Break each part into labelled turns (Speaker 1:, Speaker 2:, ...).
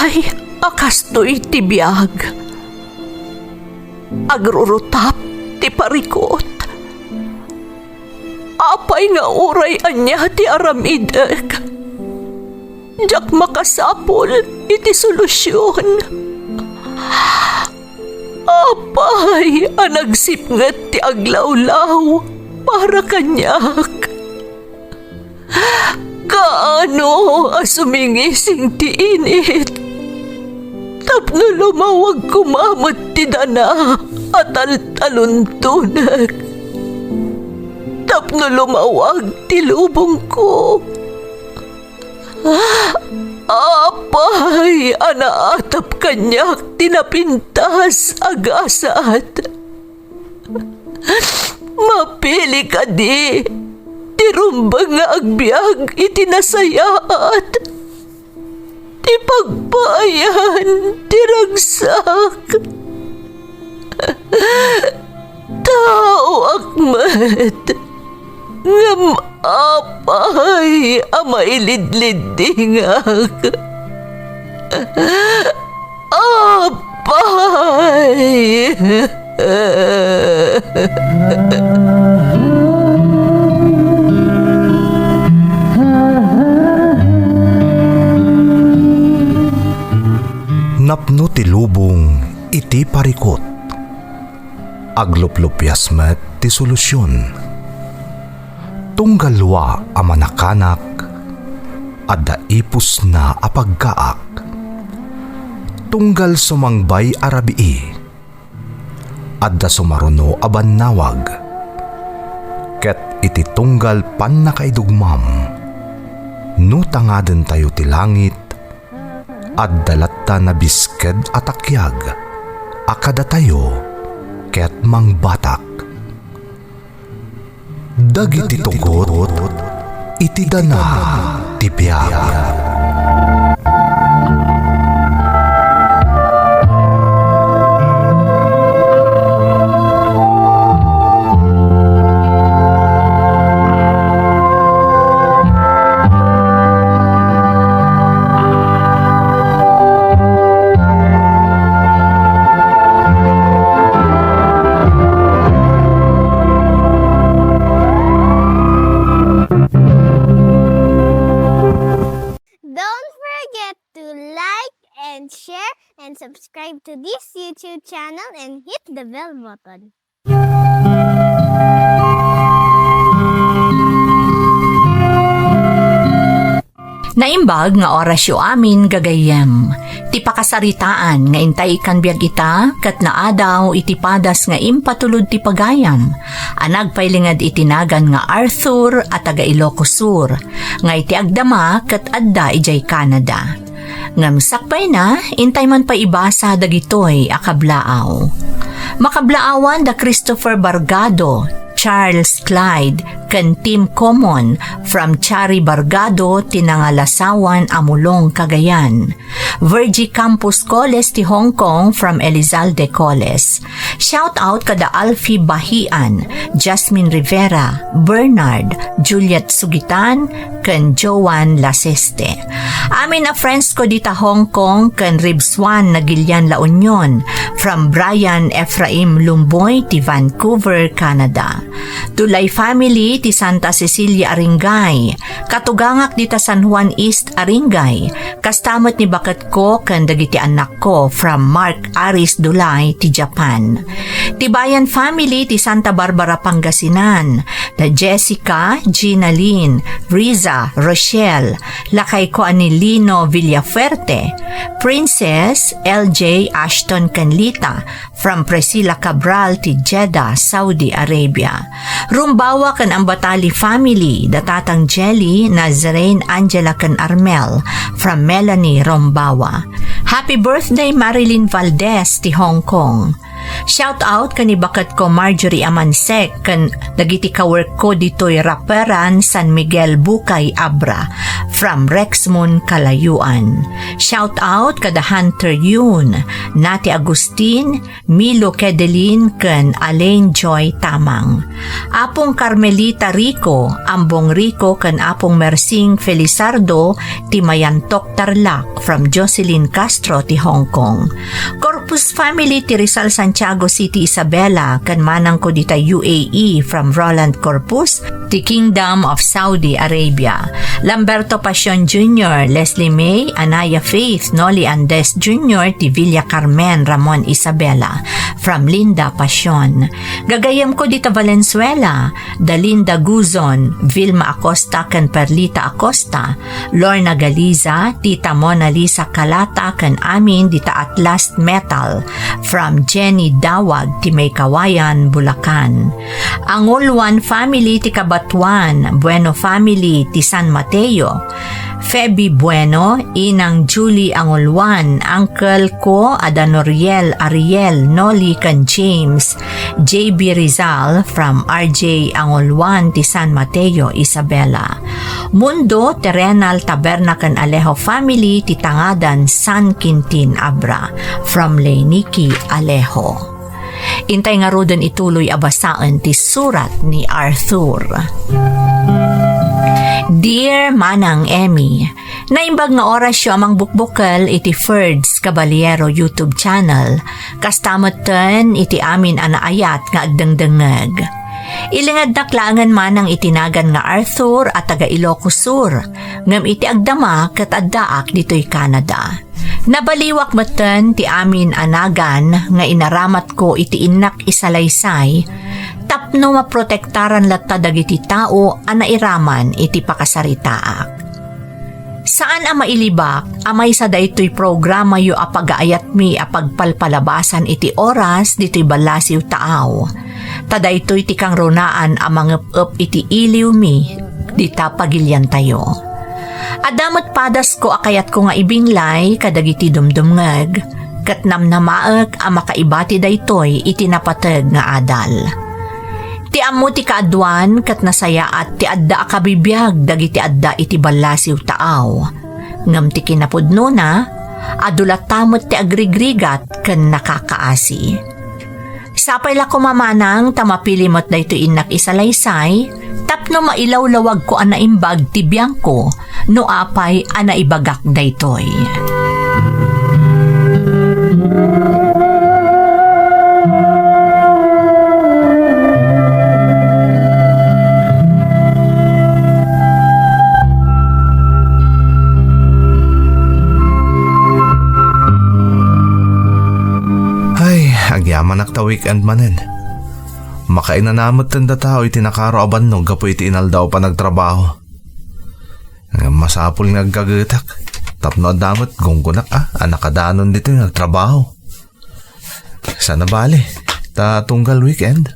Speaker 1: Apay, akastoy tibiyag. Agrurutap ti parikot. Apay nga uray anya ti aramidek. Jak makasapol iti solusyon. Apay, anagsipnget ti aglawlaw para kanyak. Kaano asumingising ti init? Tapno lumawag kumamot ti dana at taluntunak. Tapno lumawag ti lubong ko. Apay, anaatap kanyak tinapintas agasat. Mapili ka di, tirumbang nga agbyag itinasayaat. Ti pagbayan, tiragsak. Tao akmat, ngam apay, amailidlidingak. Apay.
Speaker 2: Napno ti lubong iti parikot. Agluplupyas met ti solusyon. Tunggalwa a manakanak, adda ipus na apagkaak. Tunggal sumangbay arabii, adda sumaruno a bannawag. Ket iti tunggal pan nakaidugmam, no tangaden tayo ti langit, adda latta na bisked atakyag, akada tayo ket mangbatak. Dagiti tugot, iti dana ti biag.
Speaker 3: And subscribe to this YouTube channel and hit the bell button.
Speaker 4: Naimbag nga orasyo amin gagayem. Ti pakasaritaan nga intay ikan biag ita, kat naadaw iti padas nga impatulod ti pagayam. Anag pailingad itinagan nga Arthur at taga Ilocos Sur, nga iti agdama kat adda ijay Canada. Ngamsakpay na, intay man pa ibasa dagitoy akablaaw. Makablaawan da Christopher Bargado, Charles Clyde, ken Tim Common from Chari Bargado, tinangalasawan Amulong, Cagayan. Virgie Campus Coles ti Hong Kong from Elizalde Coles. Shout out kada Alfie Bahian, Jasmine Rivera, Bernard, Juliet Sugitan, ken Joan Laseste. Amin a friends ko dita Hong Kong ken Ribswan Nagilian La Union from Brian Ephraim Lumboy ti Vancouver, Canada. Tulay family ti Santa Cecilia Aringay, katugangak dita San Juan East Aringay, kastamot ni bakat ko ken dagiti anak ko from Mark Aris Dulay ti Japan. Tibayan family ti Santa Barbara Pangasinan, da Jessica, Gina Lynn, Riza, Rochelle, lakay ko ani Lino Villafuerte, Princess LJ Ashton Canlita from Priscilla Cabral ti Jeddah, Saudi Arabia. Rumbawa kan ang Batali family, datatang Jelly, Nazarene Angela kan Armel from Melanie Rombawa. Happy birthday Marilyn Valdez ti Hong Kong. Shout out kanibakat ko Marjorie Amansek kan dagiti ka-work ko ditoy Raperan San Miguel Bukay Abra from Rexmond Kalayuan. Shout out kada Hunter Yun, Nati Agustin, Milo Kedelin kan Alain Joy Tamang. Apong Carmelita Rico, Ambong Rico kan Apong Mersing Felizardo ti Mayantok Tarlac from Jocelyn Castro ti Hong Kong. Corpus family ti Rizal Santiago City Isabela kan manang ko dita UAE from Roland Corpus ti Kingdom of Saudi Arabia. Lamberto Pasion Jr., Leslie May, Anaya Faith, Noli Andes Jr. ti Villa Carmen Ramon Isabela from Linda Pasion. Gagayam ko dita Valenzuela, Dalinda Guzon, Vilma Acosta kan Perlita Acosta, Lorna Galiza, Tita Mona Lisa Calata kan amin dita Atlas Metal from Jenny Dawag ti May Kawayan, Bulacan. Angolwan family ti Kabatuan, Bueno family ti San Mateo, Feby Bueno, Inang Julie Angolwan, Uncle ko Adanoriel Ariel Noli kan James, JB Rizal from RJ Angolwan ti San Mateo, Isabela. Mundo Terrenal Taberna kan Alejo family ti Tangadan San Quintin Abra from Leniki Alejo. Intay nga rodon ituloy abasaan ti surat ni Arthur. Dear Manang Emmy, naimbag nga oras siya amang bukbukal iti Ferds Caballero YouTube channel, kastamoten iti amin anaayat nga agdangdangag. Ilingad naklangan manang itinagan nga Arthur at taga Ilocos Sur, ngam iti agdama kat addaak dito'y Canada. Nabaliwak matan ti amin anagan nga inaramat ko iti inak isalaysay, tapno maprotektaran latta dagiti tao anairaman iti pakasaritaak. Saan ang mailibak, amay sa daytoy programa yu apagaayat mi apagpalpalabasan iti oras dito'y balasiw taaw. Tadaytoy ti kang ronaan amang up iti iliw mi, dita pagilyan tayo. Adamot padas ko akayat ko nga ibinglay kadagiti dumdumngag, kat namnamaag ang makaibati daytoy itinapatag nga adal. Ti ammo ti kaadwan kat nasaya at ti adda akabibiyag dagiti adda iti balasiw taaw. Ngam ti kinapudno na, adulat tamot ti agrigrigat ken nakakaasi. Sapay la ko mamanang tamapilimot dayto inak isalaysay, tapno mailawlawag ko anaimbag ti biyang ko, no apay anaibagak daytoy.
Speaker 2: Agyaman nakta weekend manen. Makainanamot tanda tao iti nakaro abannog kapo iti inaldaw pa nagtrabaho. Masapul nga gagatak. Tapno adamot gunggunak anakadanon dito yung nagtrabaho. Sana bali, ta tunggal weekend.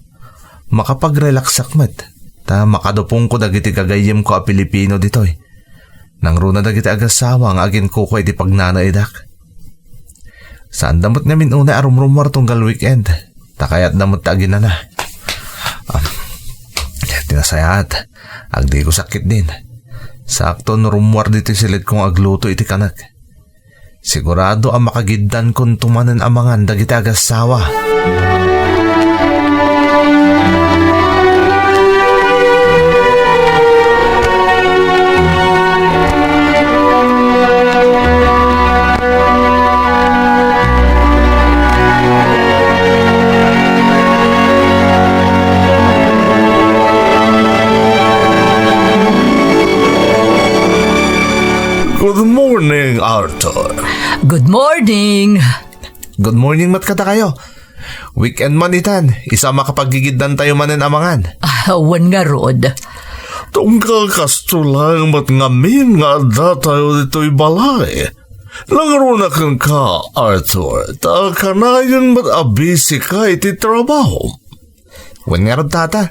Speaker 2: Makapag-relax sakmet. Ta makadupong ko dagiti kagayim ko a Pilipino ditoy. Nang runa dagiti agasawa nga agin ko ko iti pagnanaidak. Saan damot namin una arumrumar tunggal weekend. Takayat damot tagin na. Tinasayat. Agdi ko sakit din. Sakto narumwar dito silid kong agluto iti kanak. Sigurado ang makagiddan kong tumanan amangan dagiti agasawa. Good morning, Arthur.
Speaker 4: Good morning!
Speaker 2: Good morning, matkata kayo. Weekend man itan, isa makapagigiddan tayo manen amangan.
Speaker 4: Awan nga rod.
Speaker 2: Tungkal kasto lang mat ngamin nga da tayo dito'y balay. Langaro na kang ka, Arthur. Ta kanayon mat abisi ka iti trabaho. Wan nga rod tata.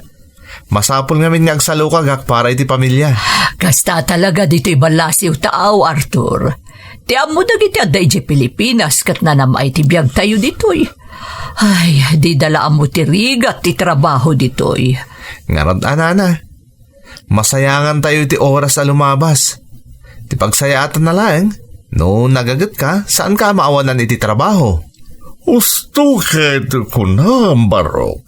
Speaker 2: Masapol ngamin nga agsalukagak para iti pamilya.
Speaker 4: Kasta talaga dito'y balasiw taaw, Arthur. Ti amo dagiti adday di Pilipinas kat nanamay ti biyag tayo dito'y. Ay, di dalaan mo tirigat ti trabaho ditoy.
Speaker 2: Ngarad anana. Masayangan tayo ti oras sa lumabas. Ti pagsayatan na lang. No nagagat ka, saan ka maawanan iti trabaho?
Speaker 5: Gusto kahit ko na, Barok.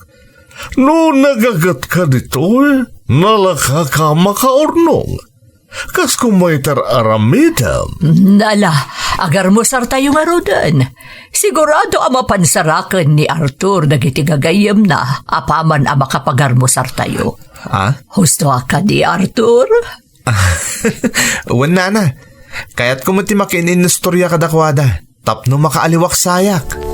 Speaker 5: No nagagat ka dito, nalaka ka makaurnong. Kas kumaytar aramidam.
Speaker 4: Nala, agar mo sar tayo nga rodan. Sigurado ang mapansarakan ni Arthur dagiti gagayem na apaman ang makapagarmosar tayo.
Speaker 2: Ah?
Speaker 4: Husto ka di Arthur?
Speaker 2: Wan na. Kaya't kumuti makinin na storya kadakwada. Tapno makaaliwak sayak.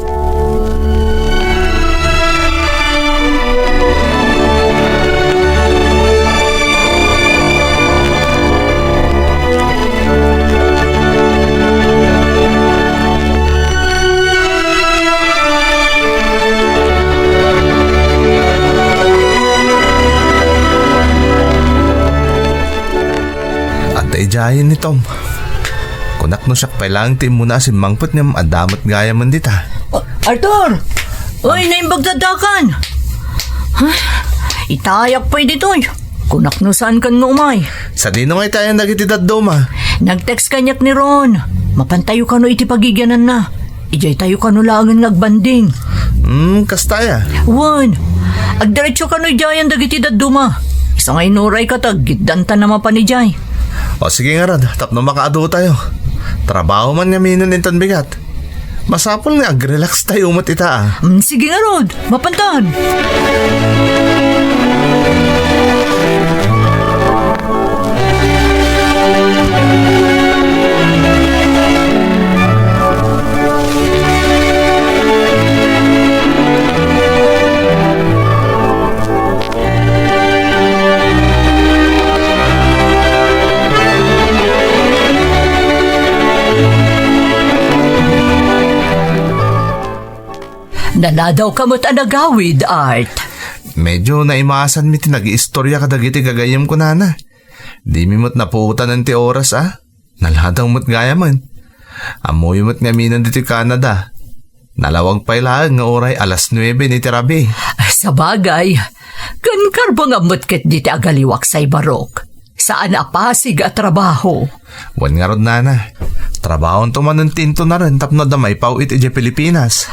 Speaker 2: Jayan ni Tom. Kunak no siya pailang tim muna si mangput ng adamat gaya man dita.
Speaker 4: Arthur! Uy, naimbagdadakan! Itayak pa dito. Kunak no saan kan nga umay.
Speaker 2: Sa dino nga tayo nagitidad doma.
Speaker 4: Nag-text kanyak ni Ron. Mapantayo ka no iti pagigyanan na. Ijay tayo ka no langan nagbanding.
Speaker 2: Kastaya.
Speaker 4: Wan, agdiretso ka no ijayan dagiti daduma. Isa nga inuray ka tagidanta naman pa ni Jay.
Speaker 2: O sige nga rad, tapno makaado tayo. Trabaho man nga minon inton bigat. Masapol nga ag-relax tayo umot ita
Speaker 4: Sige nga Rod, mapantan. Nanadaw ka mo't anagawid, Art.
Speaker 2: Medyo naimasan mi tinag-istorya kadagiti gagayam ko nana. Di mi mo't napuutan ng ti oras Nalhadang mo't gaya man. Amoy mo't nga minan dito Canada. Nalawag pa ilaan nga oray 9:00 ni tirabi.
Speaker 4: Sa bagay, kankar nga mo't ket diti agaliwak say barok. Saan apasig at trabaho?
Speaker 2: Wan nga rod nana. Trabaho tumanon tinto na rin tapno damay pao iti Pilipinas.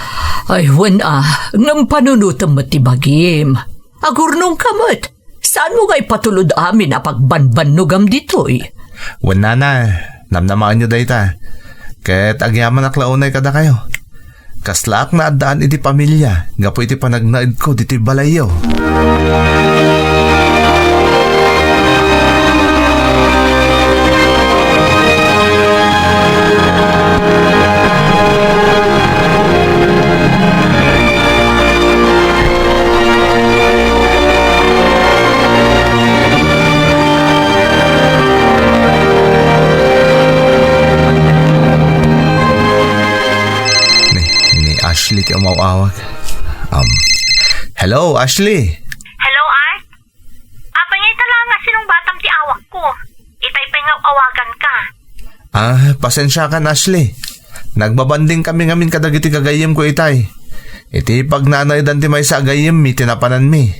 Speaker 4: Ay, ngam panunutam mo ti bagim. Agurnong kamot. Saan mo ngay patulod amin a pagbanbanugam ditoy?
Speaker 2: Wan nana, namnamaan nyo dayta. Ket agyaman aklaunay kada kayo. Kaslaak na addaan iti pamilya, nga po iti panagnaid ko diti balayo. Ashley ti umawawag. Hello, Ashley.
Speaker 6: Hello, Art? Apay nga lang nga sinong batam ti awak ko. Itay pa nga awagan ka.
Speaker 2: Pasensya ka na, Ashley. Nagbabanding kami ngamin kadagiti gagayim ko itay. Iti pag nanaydan ti may sa agayim mi tinapanan mi.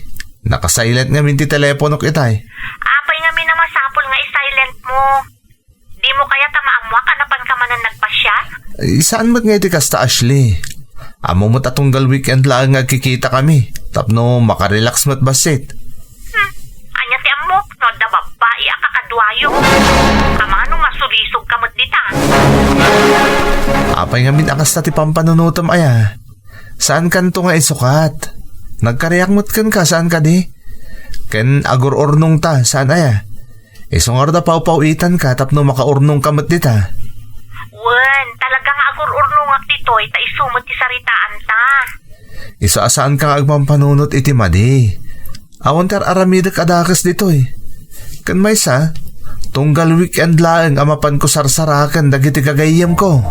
Speaker 2: Nakasilent ngamin ti telepono ko itay.
Speaker 6: Apay nga mi na masapol nga i-silent mo. Di mo kaya tamaamwak anapan ka manan nagpasya?
Speaker 2: Saan mat nga iti kasta, Ashley? Amo mo't atunggal weekend lang nga kikita kami. Tapno makarelax mo't basit.
Speaker 6: Anya ti amok, no da babae akakadwayo. Amano masulisog ka mo't dita.
Speaker 2: Apay nga min akas na ti pampanunutom aya. Saan kanto nga isukat? Nagkariyak mo't kan ka, saan ka di? Ken agor-ornong ta, saan aya? Isungar da pau-pauitan ka tapno makaurnong ka mo't dita.
Speaker 6: Wen, talagang agor-urnungak ditoy ta isumot ti saritaan ta.
Speaker 2: Isaasaan kang agpampanunot iti madi. Awan tar aramidak adakas ditoy. Kan may sa, tunggal weekend lang amapan ko sarsarakan dagiti kagayam ko.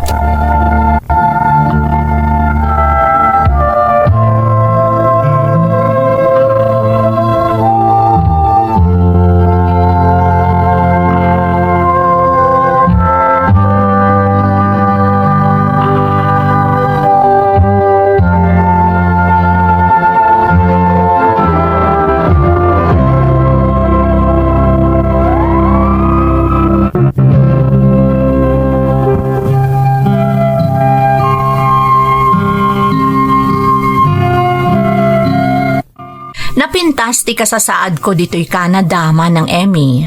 Speaker 4: Lapas ti kasasaad ko dito'y Canada manang Emmy.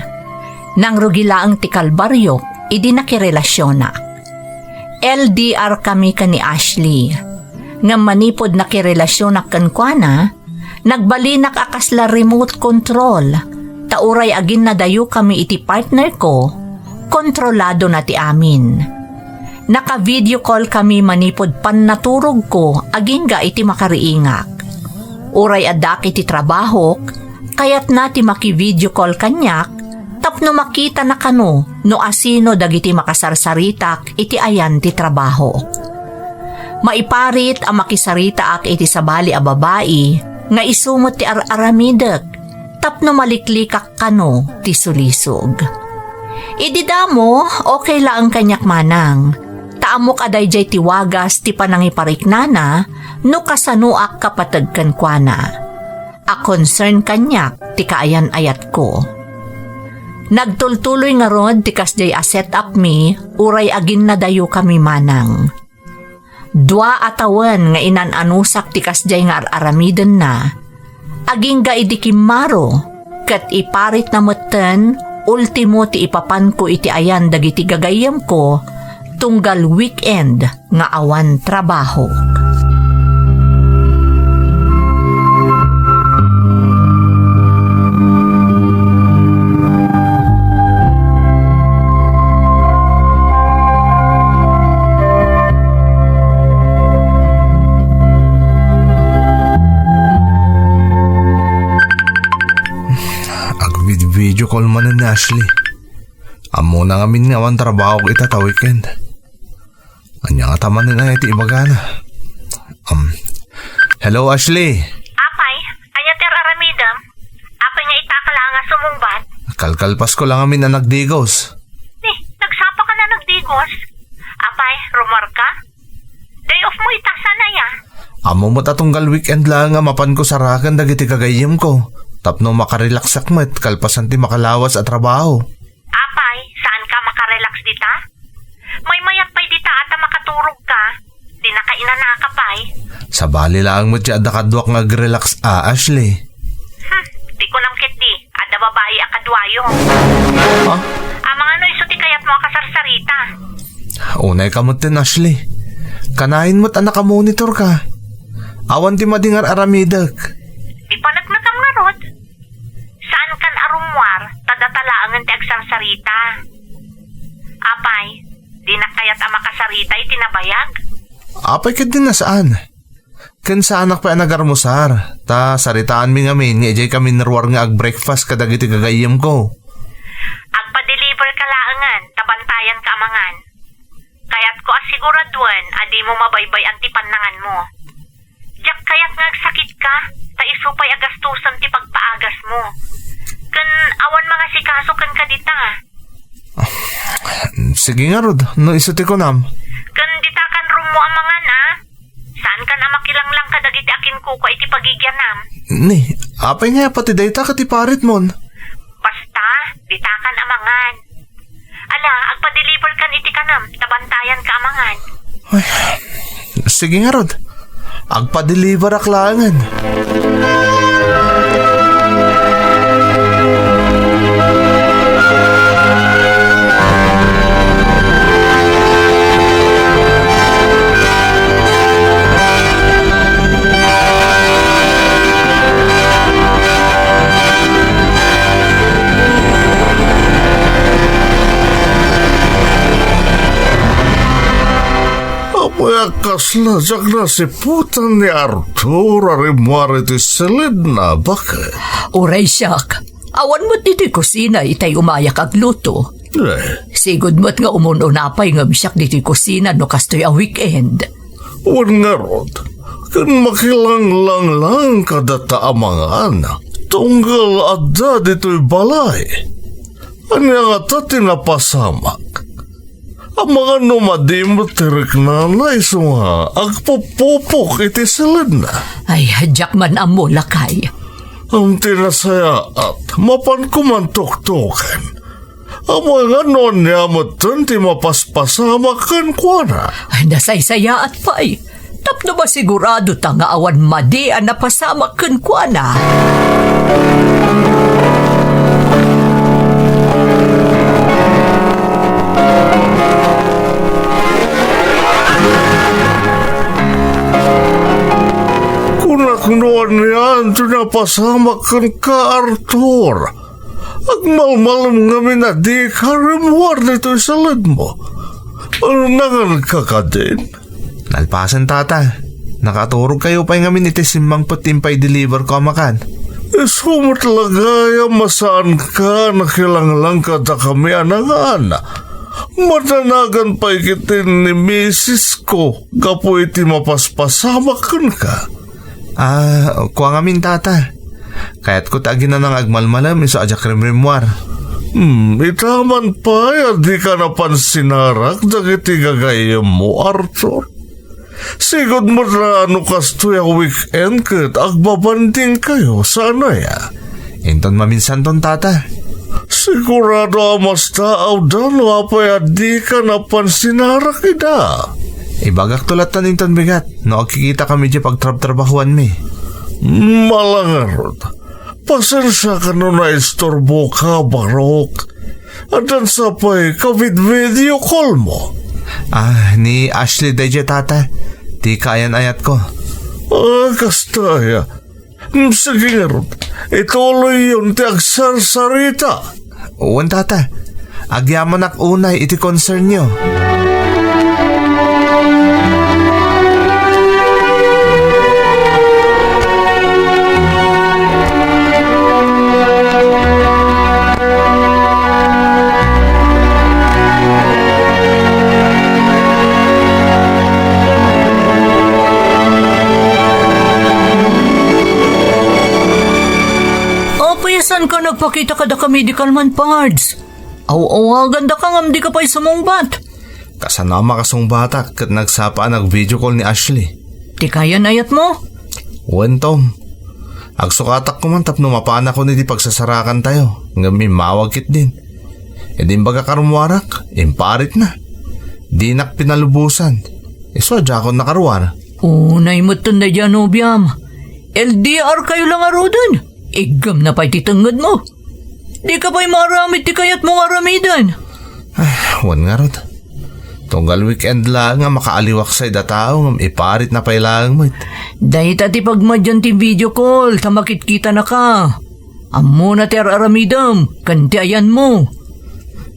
Speaker 4: Nang rugilaang ti Kalbaryo, idi nakirelasyonak. LDR kami ka ni Ashley. Nga manipod nakirelasyonak kan kuana, nagbalinak akasla remote control. Tauray agin na dayo kami iti partner ko, kontrolado na ti amin. Naka-video call kami manipod pan naturog ko, agin ga iti makariingak. Uray adak iti trabahok, kayat na ti maki-video call kanyak, tapno makita na kano, no asino dagiti makasarsaritak iti ayan ti trabaho. Maiparit ang makisarita ak iti sabali a babae, nga isumot ti aramidek, tapno maliklikak kano ti sulisog. Ididamo, okay lang kanyak manang. Taamok aday jay tiwagas ti panangipariknana no kasanuak kapatagkan kuana. A concern kanyak ti kaayan ayat ko. Nagtultuloy nga rod ti kasjay a set up mi, uray agin na dayo kami manang. 2 atawan nga inananusak ti kasjay nga aramiden na. Aging ga idikimaro, kat iparit na meten, ultimo ti ipapan ko iti ayan dagiti gagayam ko, tunggal weekend nga awan trabaho.
Speaker 2: Video call man ni Ashley. Amo na ngamin nga awan trabaho ko ita ta weekend. Anya nga taman nga iti ibagana. Hello Ashley.
Speaker 6: Apay, anya ter aramidam. Apay nga itakala nga sumungbat.
Speaker 2: Kalkalpas ko lang amin na nagdigos.
Speaker 6: Nagsapa ka na nagdigos. Apay, rumor ka? Day off mo itasa na ya.
Speaker 2: Amo mo tatunggal weekend lang nga mapan ko sarakan dagiti kagayim ko. Tapno makarelaksak met kalpasan ti makalawas at trabaho.
Speaker 6: Apay, saan ka makarelax dita? May mayat pa'y dita at makaturog ka. Di na ka inanakapay.
Speaker 2: Sa bali lang mo ti adakadwak nga relax Ashley.
Speaker 6: Di ko nang di. Ada babae akadwayo.
Speaker 2: Ha?
Speaker 6: Mga ano iso ti kayat mo kasarsarita.
Speaker 2: Unay kamot din Ashley. Kanahin mo't anak ka monitor ka. Awan ti madingar aramidak.
Speaker 6: Di pa nagnagam nga rod. Saan kan arumwar, tadatalaangan ti agsarsarita. Apay, di na kayat ang makasarita itinabayag.
Speaker 2: Apay ka din na saan? Kan sa anak pa nagarmusar. Ta saritaan mi nga min, nga ijay kami narwar nga ag-breakfast kadagiti gagayim ko.
Speaker 6: Agpa-deliver ka laangan, tabantayan ka amangan. Kayat ko asiguraduan, adi mo mabaybay ang tipanangan mo. Diyak kayat nga agsakit ka, ta isupay agastusan ti pagpaagas mo. Kan awan mga sikaso kan kadita.
Speaker 2: Sige nga Rod, no isuti ko nam.
Speaker 6: Kan dita kan room mo ang mga na. Saan ka na makilanglang kadagiti akin kuko iti pagigyanam?
Speaker 2: Ni, apay nga pati dayta katiparit mon.
Speaker 6: Basta, dita kan amangan. Ala, agpa-deliver kan iti kanam, tabantayan ka amangan.
Speaker 2: Ay, sige nga Rod, agpa-deliver aklangan.
Speaker 5: Kasla jak na si putan ni Arthur arimwari ti silid na bakit?
Speaker 4: Uray siyak, awan mo't dito'y kusina itay umayak ag luto. Sigod mo't nga umununapay nga bisyak dito'y kusina no kastoy a weekend.
Speaker 5: Wan nga Rod, kan makilanglang lang kadata amangan, tunggal adda dito'y balay. Anya nga ta tinapasamak. Ang mga numadimot tirik nanay nga agpupupok iti silid na.
Speaker 4: Ay, hadyak man amo lakay.
Speaker 5: Ang tinasaya at mapan kumantok-tokan. Ang mga nonyamot ti mapaspasama kan kwa na.
Speaker 4: Ay, nasaysaya at pa'y. Tapno ba sigurado ta nga awan madi ang napasama kun kwa na?
Speaker 5: Kunaknuan niyan, napasama kan ka, Arthur. Agmalmalam nga minadi ka remuar nito isalad mo. Ano nangan ka ka din?
Speaker 2: Nalpasan tata. Nakaturog kayo pa nga miniti simbang patimpay deliver ko makan.
Speaker 5: Sumot lagaya masaan ka nakilanglang ka da kami anangan. Matanagan pa ikitin ni Mrs. ko kapo iti mapaspasama kan ka.
Speaker 2: Kuha nga min tata. Kaya't ko tagi na nang agmalmalam iso ajak rememwar.
Speaker 5: Itaman pa, di ka napansinarak dagiti gagayam mo, Arthur. Sigod mo na kas tuya weekend kat agbabanding kayo, sana ya.
Speaker 2: Inton maminsan ton tata.
Speaker 5: Sigurado amas taaw dan wapay di ka napansinarak ida.
Speaker 2: Ibagak tulatan inton bigat. No kikita kami di pagtrab-trabahuan mi.
Speaker 5: Malangarot. Pasensya ka nun na istorbo ka, Barok. At ang sapay, ka-video call mo.
Speaker 2: Ni Ashley Deje tata. Di kayan ayat ko.
Speaker 5: Kastaya. Sige nga ron. Ituloy yun ti agsarsarita.
Speaker 2: Uwan tata. Agyaman ak unay iti concern nyo.
Speaker 4: Saan ka nagpakita ka da ka medical man, Pards? Ganda ka ngam di ka pa'y sumungbat.
Speaker 2: Kasanama kasong bata kat nagsapa nag-video call ni Ashley.
Speaker 4: Di kaya nayat mo?
Speaker 2: Uwan Tom. Agsukatak ko man tapno mapana ko ni di pagsasarakan tayo. Ngami mawagkit din. E din baga karumwarak, imparit na. Di nak pinalubusan. So adya ko nakarwar.
Speaker 4: Naimot na dyan, Obiam. LDR kayo lang arudan. Igam na pa'y titangad mo. Di ka pa'y maramit ti kayat mong aramidan.
Speaker 2: Wan nga rod. Tunggal weekend lang nga makaaliwak sa'y datao ngam iparit na pa'y lang mo.
Speaker 4: Dahil tati pagmadyan ti video call, tamakit kita na ka. Amo na ti aramidam, kanti ayan mo.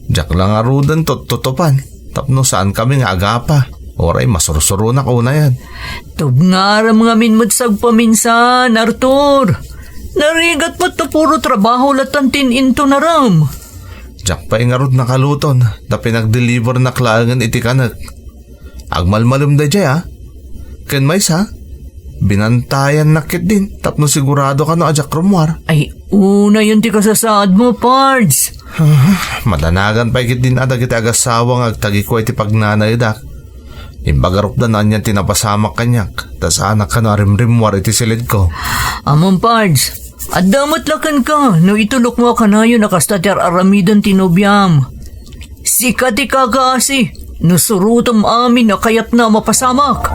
Speaker 2: Diyak lang arudan tutupan. Tapno saan kami nga agapa. Oray masurusuro na ko na yan.
Speaker 4: Tugngara mga minmutsag paminsan, Arthur. Narigat mo to puro trabaho latantin into na ram.
Speaker 2: Diyak pa ingarod na kaluton na pinag-deliver na klangan iti kanak. Agmalmalum da dya Ken may sa? Binantayan nakit din tapno sigurado ka no ajak rumwar.
Speaker 4: Ay, una yun ti kasasaad mo, Pards.
Speaker 2: Madanagan pa ikit din adag iti agasawang agtagi ko iti pagnanay dak. Imbagarup da na niyan tinapasamak kanyak. Tas anak ka no rimrimwar iti silid ko.
Speaker 4: Amon, Pards. At damot lakan ka, no itulok mo ka na yun nakastatyar aramidan tinobyam. Sikat ikakaasi, no surutom amin na kayat na mapasamak.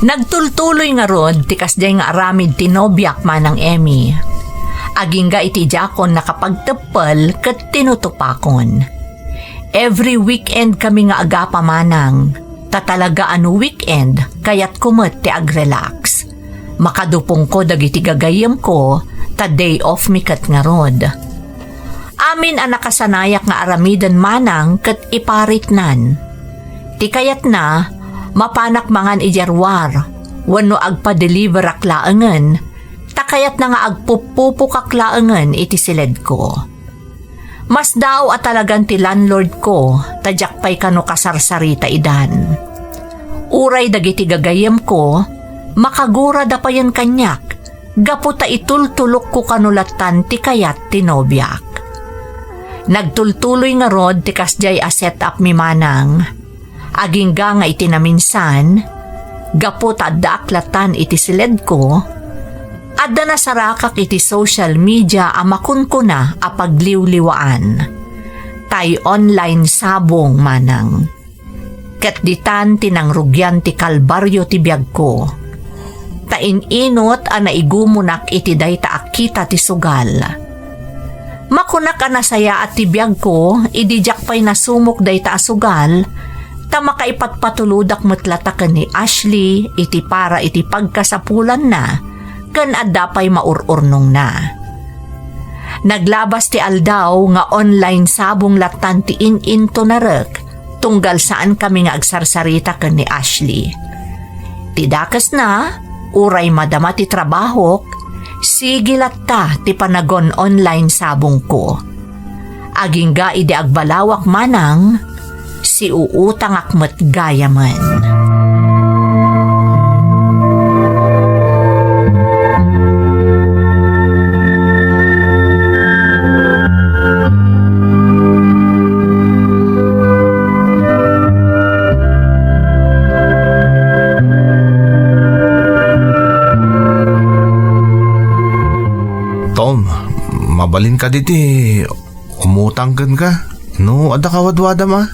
Speaker 4: Nagtultuloy nga rod, tikas day nga aramid tinobyak man ng Emmy. Aging ga iti jakon nakapagtepal kat tinutupakon. Every weekend kami nga agapa manang, tatalaga ano weekend, kayat kumot ti agrelax. Makadupong ko dagiti gagayam ko, ta day off mi kat nga rod. Amin ang nakasanayak nga aramidan manang kat iparit nan. Ti kayat na, mapanak mangan ijarwar, wano agpa-deliver aklaangan, takayat na nga agpupupo kaklaangan iti silid ko. Mas daw at talagang ti landlord ko, tadyak pa'y kano kasarsarita idan. Uray dagiti gagayem ko, makagura da pa yan kanyak, gaputa itultulok ko kanulatan ti kayat ti nobyak. Nagtultuloy nga rod ti kasjay a set up mi manang, aging nga iti naminsan, gaputa da aklatan iti siled ko, adda na sarakak iti social media a makunkuna a pagliwliwaan. Tay online sabong manang. Ket ditan tinangrugyan ti kalbaryo ti biag ko. Tain-inot a naigumunak iti dayta akita ti sugal. Makunak a nasaya at ti biag ko, idijak pa'y nasumok dayta a sugal, ta makaipatpatuludak matlatakan ni Ashley iti para iti pagkasapulan na, kan adda pa'y maururnong na. Naglabas ti aldaw nga online sabong latan ti in-into narek tunggal saan kami nga agsarsarita kan ni Ashley. Tidakas na, uray madama ti trabahok, sige latta ti panagon online sabong ko. Aging ga ide agbalawak manang, si uutang akmet gayaman.
Speaker 2: Tom, mabalin ka diti. Umutang ka. No, ada kawadwada ma.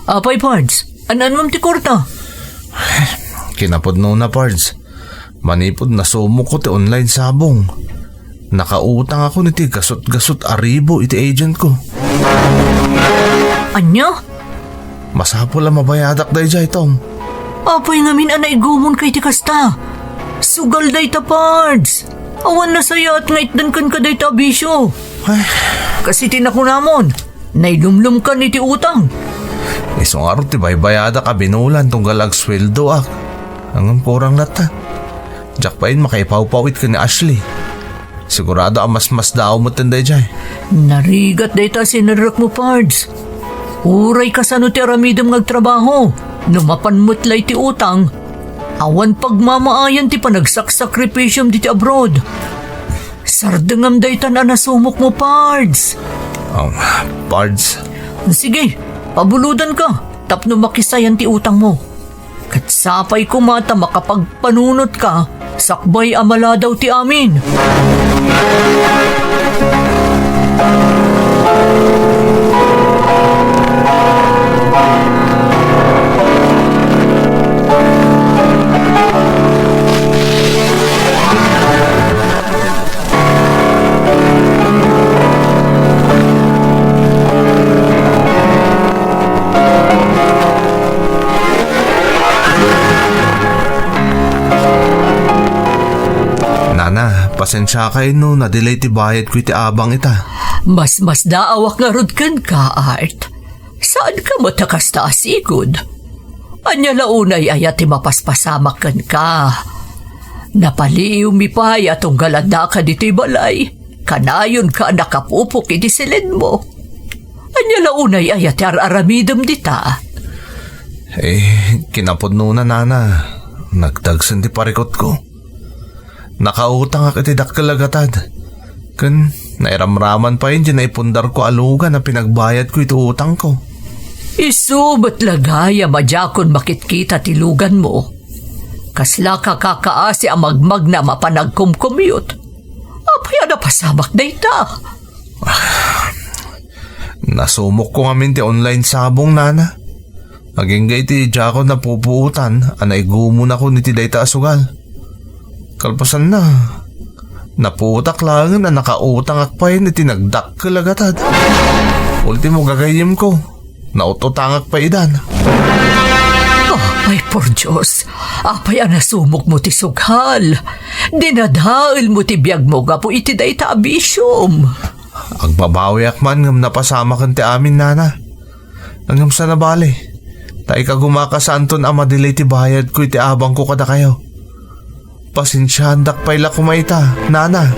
Speaker 1: Apay, Pards. Anan mong ti kurta?
Speaker 2: Kinapod no na, Pards. Manipod na sumok ko ti online sabong. Nakautang ako niti gasot-gasot aribo iti agent ko.
Speaker 1: Anya?
Speaker 2: Masapol ang mabayadak day jay, Tom.
Speaker 1: Apay ngamin anay gumon kay ti kasta. Sugal day ta, Pards. Awan na saya at ngaitdan kan ka day ta bisyo.
Speaker 2: Ay,
Speaker 1: Kasi tinakunamon. Nailumlum ka ni ti utang.
Speaker 2: isong araw ti baybayada ka binulan tunggal agsweldo ak. Ang porang lata. Jakpain makaipawpawit ka ni Ashley. Sigurado ang mas daw mo tinday jay.
Speaker 1: Narigat day ta sinarak mo, Pards. Uray ka sa no ti aramidam ngagtrabaho. Numapan mo'tlay ti utang. Awan pagmamaayan ti panagsakripisyam di ti abroad. Sardengam day ta na nasumok mo, Pards.
Speaker 2: Pards,
Speaker 1: Sige, pabuludan ka. Tapno makisayan ti utang mo. Katsapay kumata makapagpanunot ka, sakbay amala daw ti amin.
Speaker 2: Nana, pasensya kayo no, na-delay ti bayad ko iti abang ita.
Speaker 1: Mas daawak nga rod kan ka, Art. Saan ka matakas ta asigod? Anya launay ayat ti mapaspasamak kan ka. Napaliw mi paya tong galanda ka dito'y balay. Kanayon ka nakapupok iti silid mo. Anya launay ayat ti aramidam dita.
Speaker 2: Kinapod no na, Nana. Nagdagsan ti parikot ko. Nakautang ak iti dakalagatad. Kan nairamraman pa yun dyan na ipundar ko alugan na pinagbayad ko ito utang ko.
Speaker 1: Isu ba't lagaya madyakon makitkita tilugan mo? Kasla ka kakaasi ang magmag na mapanagkumkumyot. Apaya na pasamak na ita.
Speaker 2: Nasumok ko ngamin ti online sabong, Nana. Maging gay ti Jacob na pupuutan, anay gumon ako ni ti dayta asugal. Kalpasan na. Naputak lang na nakautang akpay ni tinagdak kalagatad. Ultimo gagayim ko. Naututangak pa idan.
Speaker 1: Ay, por Diyos. Apay ang nasumok mo ti sughal. Dinadail mo ti biyag mo nga po iti day ta abisyom.
Speaker 2: Agbabawi akman ngam napasama kan ti amin, Nana. Angam sa nabali. Tay ka gumakasanton ang madelay ti bayad ko iti abang ko kada kayo. Pasensyahandak payla kumaita, Nana.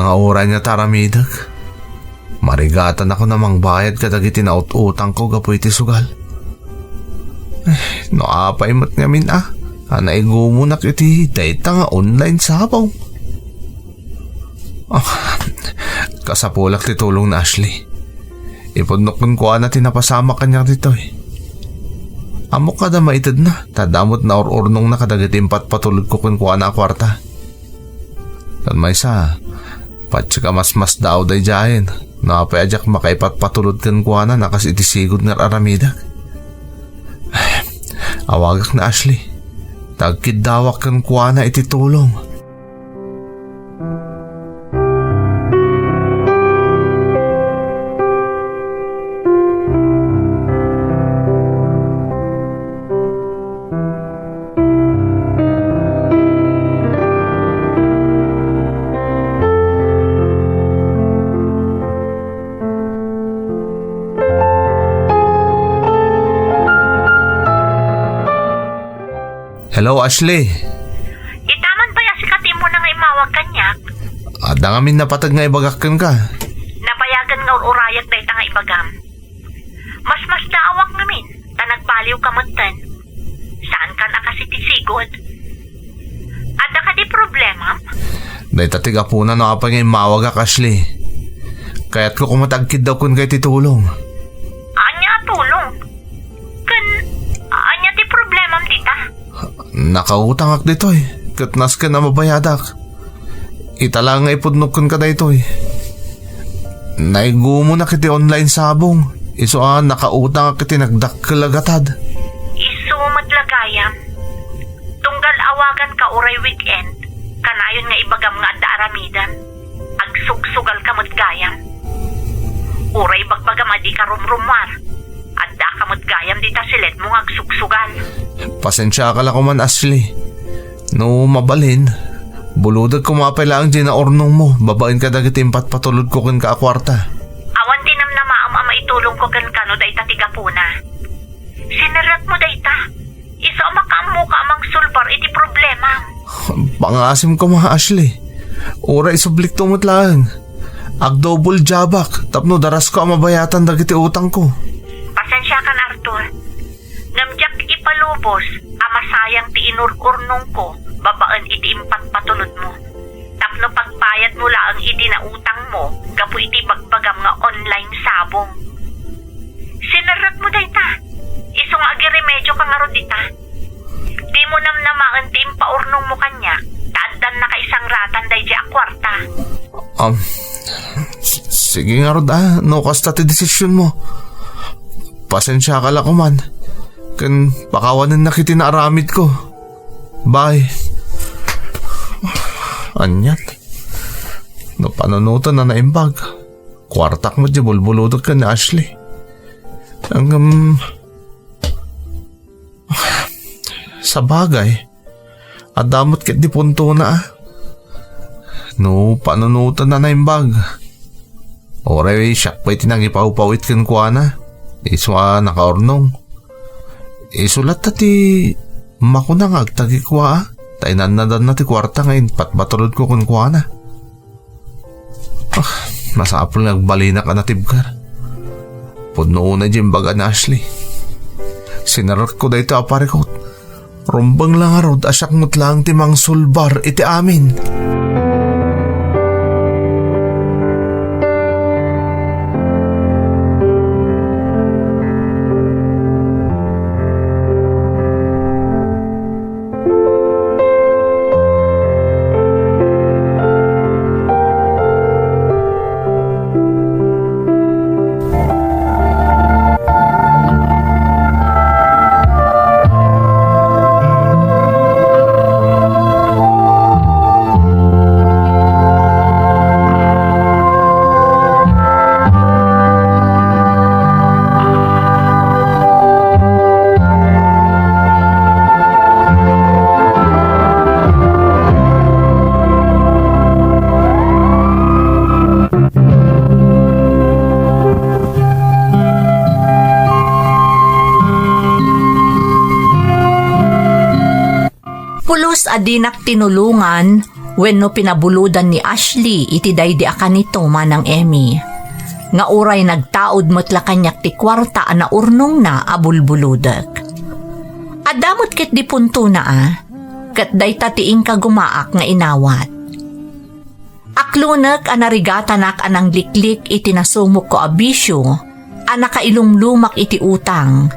Speaker 2: Talagang aura niya taramidag. Marigatan ako namang bayad kadag itinaut-utang ko gapo iti sugal. No apay mat ngamin anaigumunak iti dayta nga online sabaw. Kasapulak ti tulong na Ashley. Ipudnokon ko na tinapasama kanya dito eh. Amok kada maitid na, tadamot na or-ornong na kadagatimpat patulog ko kun kuha na kwarta. Kan may sa, patsi ka mas daw day jahin. Napay ajak makaipat patulod kan kuha na nakas itisigod nga aramidag. Awagak na Ashley. Tagkid dawak kan kuha na ititulong. Hello Ashley.
Speaker 6: Itaman ba ya si kati mo na nga imawag kanyak?
Speaker 2: Ada ngamin napatag nga ibagakan ka.
Speaker 6: Napayagan nga urayag dahi nga ibagam. Mas daawak ngamin, tanagbaliw ka magtan. Saan ka nakasitisigod? Ada ka di problema?
Speaker 2: Dahi tatiga po na nakapag nga imawag ka Ashley. Kaya't ko kumatagkid daw kun kay titulong.
Speaker 6: Anya tulong? Anya di problema dita?
Speaker 2: Nakautang ak dito eh. Katnas ka na mabayadak. Itala nga ipudnok kun ka dito eh. Naigumo na kiti online sabong. Iso nakautang ak kiti nagdakkalagatad.
Speaker 6: Isu madlagayam. Tunggal awagan ka uray weekend. Kanayon nga ibagam nga adda aramidan. Agsugsugal ka madgayam. Uray bagbagam adi ka rumrumwar. Adda ka madgayam dita silet mo nga agsugsugal.
Speaker 2: Pasensya ka lang ko man Ashley. No mabalin. Buludag kumapay lang dyan na ornong mo. Babain ka dagitimpat patulod ko kun ka akwarta.
Speaker 6: Awan tinam na maam itulong ko kan kano day tatiga puna. Sinirat mo day ta. Iso makamu ka amang sulbar iti problema.
Speaker 2: Pangasim ko mga Ashley. Ura isublik tumot lang. Ag-double jabak. Tapno daras ko ang mabayatan dagiti utang ko.
Speaker 6: Pasensya kan Arthur. Ngamjak ipalubos, amasayang ti inururnong ko, babaan iti impat patulod mo. Tapno pagbayad mo lang iti na utang mo, gapu iti bagbagam nga online sabong. Sinarat mo dayta, iso nga agiremedyo ka nga ro dita. Di mo namnamaan ti impaurnong mo kanya, taaddan na kaisang ratan day di akwarta.
Speaker 2: Sige nga Rod no kasta ti desisyon mo. Pasensya ka lang ko man. Kan pakawanan na kiti na aramid ko. Bye. Anyat. No pananutan na naimbag. Kwartak mo di bulbuludot ka ni Ashley. Sa bagay. Adamot ket di punto na No pananutan na naimbag. Oray siyak pa itinangipawpawit kan kuha na. Iswa nakaornong. Isulat ti makunang agtagi kwa tainan na dan na ti kwarta ngayon patbatulod ko kun kwa na. Masapol nagbalina ka na tibkar. Pudno na dyan baga na Ashley. Sinarot ko dahito aparikot. Rumbang lang arod asyak mo't lang timang sulbar iti amin.
Speaker 4: Pulos adinak tinulungan, Wenno pinabuludan ni Ashley iti daydi akanito manang Emmy. Nga uray nagtaod mo't la kanyak ti kwarta na urnong na abulbuludek. Adamot ket di punto na ket day tatiing kagumaak nga inawat. Aklunek anarigatanak anang liklik iti nasumok ko abisyo, nakailumlumak iti utang,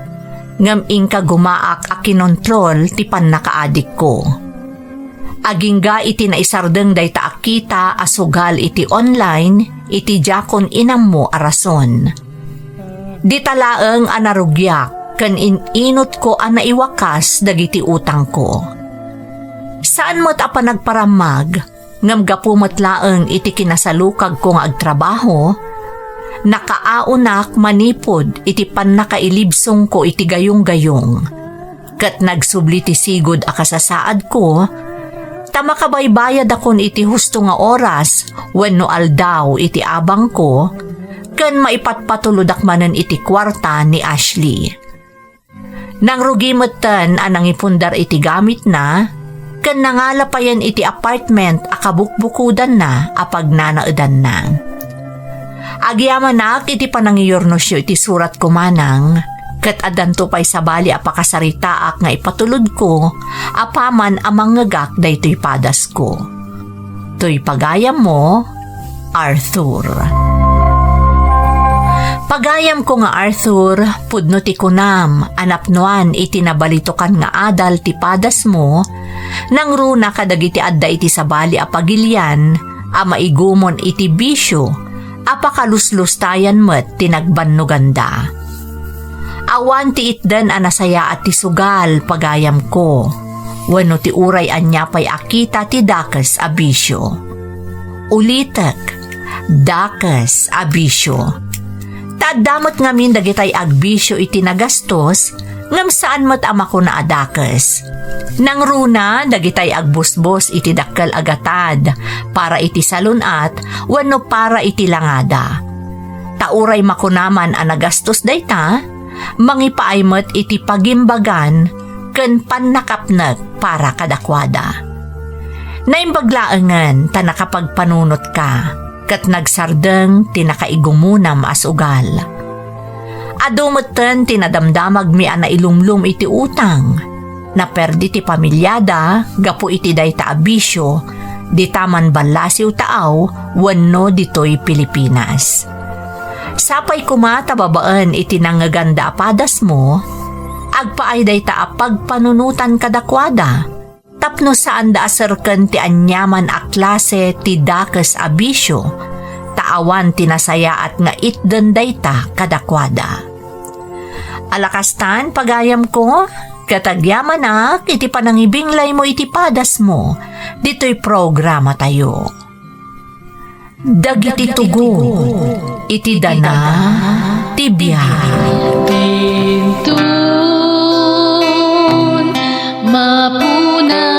Speaker 4: ngam ing kagumaak a kinontrol ti pannakaadik ko. Agingga iti naisardeng day taakita asugal iti online, iti jakon inam mo arason. Di talaeng anarugyak, kan inot ko naiwakas dagiti utang ko. Saan mo't nagparamag, ngam gapumat laeng iti kinasalukag ko nga agtrabaho, nakaaunak manipod iti pannakailibsong ko iti gayong-gayong. Kat nagsubli ti sigod akasasaad ko, tamakabaybayad akon iti husto nga oras wenno aldaw iti abang ko, ken maipatpatuludak manen iti kwarta ni Ashley. Nang rugimetten anang ipundar iti gamit na, ken nangalapayan iti apartment akabukbukudan na apag nanaedan na. Agyaman iti panangiyornosyo iti surat ko manang, ket adanto pay sabali apakasaritaak nga ipatulod ko, apaman amang ngagak daytoy padas ko. Toy pagayam mo, Arthur. Pagayam ko nga Arthur, pudno ti kunam, anapnuan iti nabalitokan nga adal ti padas mo, nang runa kadagiti adda iti sabali apagilyan, maigumon iti bisyo, apakaluslustayan met tinagbanno ganda. Awan ti itden anasaya at ti sugal pagayam ko, wenno ti uray anya pay akita ti dakes a bisyo. Ulitek, dakes a bisyo. Tadamot ngamin dagitay agbisyo iti nagastos, ngam saan mo't ama ko na adakes. Nang runa, dagitay agbusbos iti dakkel agatad, para iti salunat, wenno para iti langada. Tauray makunaman a nagastos dayta, mangipaaymet iti pagimbagan, ken pannakapnek para kadakwada. Naimbaglaengen ta nakapagpanunot ka, ket nagsardeng tinakaigungunam as ugal. Adumetten tinadamdamag mi ana ilumlum iti utang, naperdi ti pamilyada gapu iti dayta abisyo, di taman balasiw taaw wenno ditoy Pilipinas. Sapay kumata babaan iti nangaganda padas mo, agpaay dayta apagpanunutan kadakwada, tapno saan da aserken ti anyaman a klase ti dakes abisyo, taawan tinasaya at nga itden dayta kadakwada. Alakastan pagayam ko, katagyaman iti panangibinglay mo iti padas mo, dito'y programa tayo. Dagiti tugo, iti dana, tibiyay.
Speaker 7: Tun, mapuna